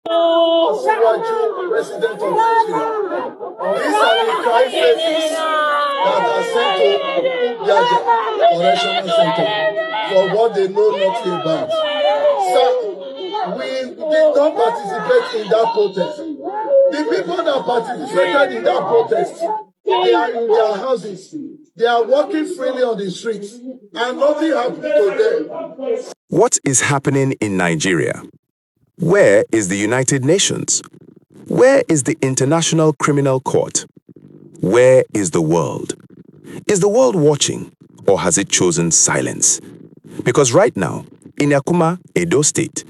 Asiwaju, resident of Nigeria. These are the crime cases that are sent to Yaja Correctional Center for what they know nothing about. So, we did not participate in that protest. The people that participated in that protest, they are in their houses. They are walking freely on the streets, and nothing happened to them. What is happening in Nigeria? Where is the United Nations? Where is the International Criminal Court? Where is the world? Is the world watching, or has it chosen silence? Because right now, in Ekpoma, Edo State,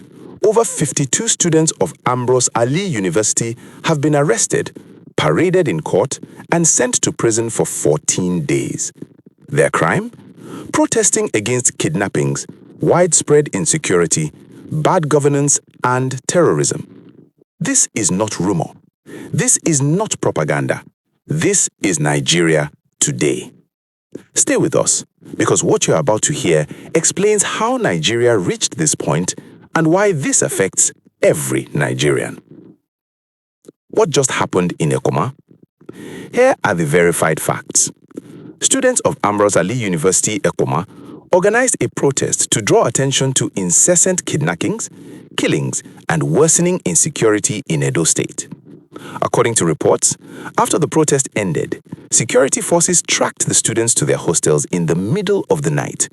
over 52 students of Ambrose Ali University have been arrested, paraded in court, and sent to prison for 14 days. Their crime? Protesting against kidnappings, widespread insecurity, bad governance, and terrorism. This is not rumor. This is not propaganda. This is Nigeria today. Stay with us, because what you're about to hear explains how Nigeria reached this point and why this affects every Nigerian. What just happened in Ekpoma? Here are the verified facts. Students of Ambrose Ali University, Ekpoma, organized a protest to draw attention to incessant kidnappings, killings, and worsening insecurity in Edo State. According to reports, after the protest ended, security forces tracked the students to their hostels in the middle of the night.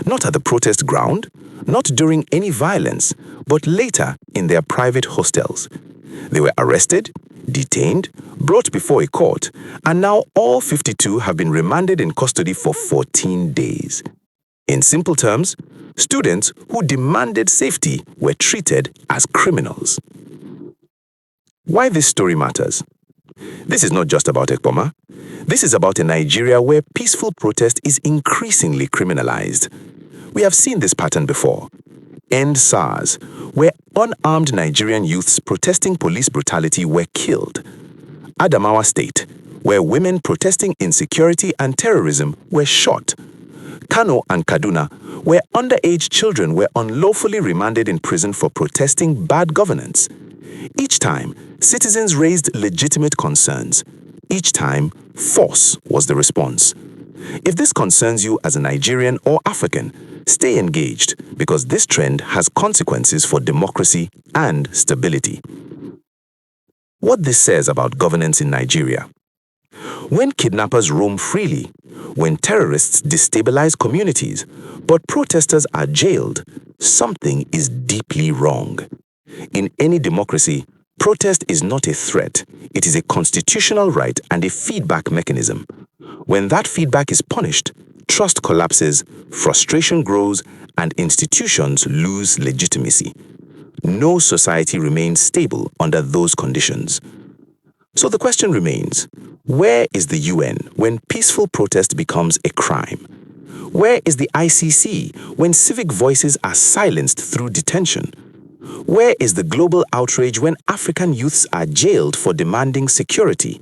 Not at the protest ground, not during any violence, but later in their private hostels. They were arrested, detained, brought before a court, and now all 52 have been remanded in custody for 14 days. In simple terms, students who demanded safety were treated as criminals. Why this story matters? This is not just about Ekpoma. This is about a Nigeria where peaceful protest is increasingly criminalized. We have seen this pattern before. End SARS, where unarmed Nigerian youths protesting police brutality were killed. Adamawa State, where women protesting insecurity and terrorism were shot. Kano and Kaduna, where underage children were unlawfully remanded in prison for protesting bad governance. Each time, citizens raised legitimate concerns. Each time, force was the response. If this concerns you as a Nigerian or African, stay engaged, because this trend has consequences for democracy and stability. What this says about governance in Nigeria. When kidnappers roam freely, when terrorists destabilize communities, but protesters are jailed, something is deeply wrong. In any democracy, protest is not a threat. It is a constitutional right and a feedback mechanism. When that feedback is punished, trust collapses, frustration grows, and institutions lose legitimacy. No society remains stable under those conditions. So the question remains, where is the UN when peaceful protest becomes a crime? Where is the ICC when civic voices are silenced through detention? Where is the global outrage when African youths are jailed for demanding security?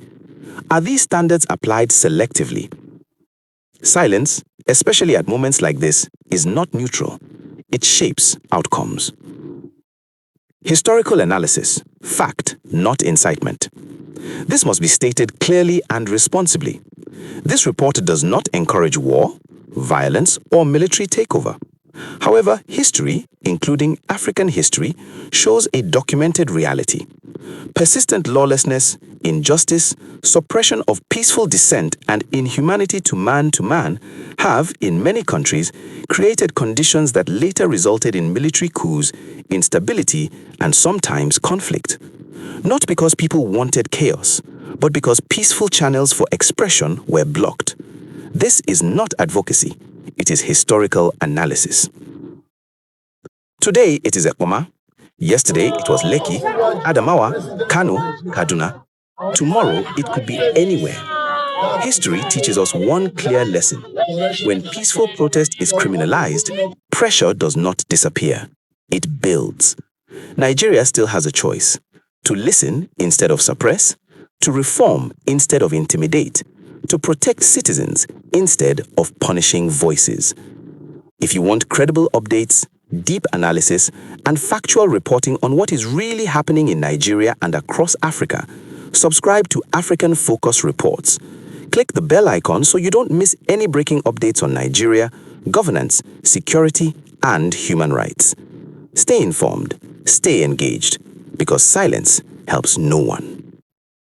Are these standards applied selectively? Silence, especially at moments like this, is not neutral. It shapes outcomes. Historical analysis, fact, not incitement. This must be stated clearly and responsibly. This report does not encourage war, violence, or military takeover. However, history, including African history, shows a documented reality. Persistent lawlessness, injustice, suppression of peaceful dissent, and inhumanity to man have, in many countries, created conditions that later resulted in military coups, instability, and sometimes conflict. Not because people wanted chaos, but because peaceful channels for expression were blocked. This is not advocacy. It is historical analysis. Today it is Ekpoma. Yesterday it was Lekki, Adamawa, Kano, Kaduna. Tomorrow it could be anywhere. History teaches us one clear lesson. When peaceful protest is criminalized, pressure does not disappear. It builds. Nigeria still has a choice: to listen instead of suppress, to reform instead of intimidate, to protect citizens instead of punishing voices. If you want credible updates, deep analysis, and factual reporting on what is really happening in Nigeria and across Africa, subscribe to African Focus Reports. Click the bell icon so you don't miss any breaking updates on Nigeria, governance, security, and human rights. Stay informed, stay engaged, because silence helps no one.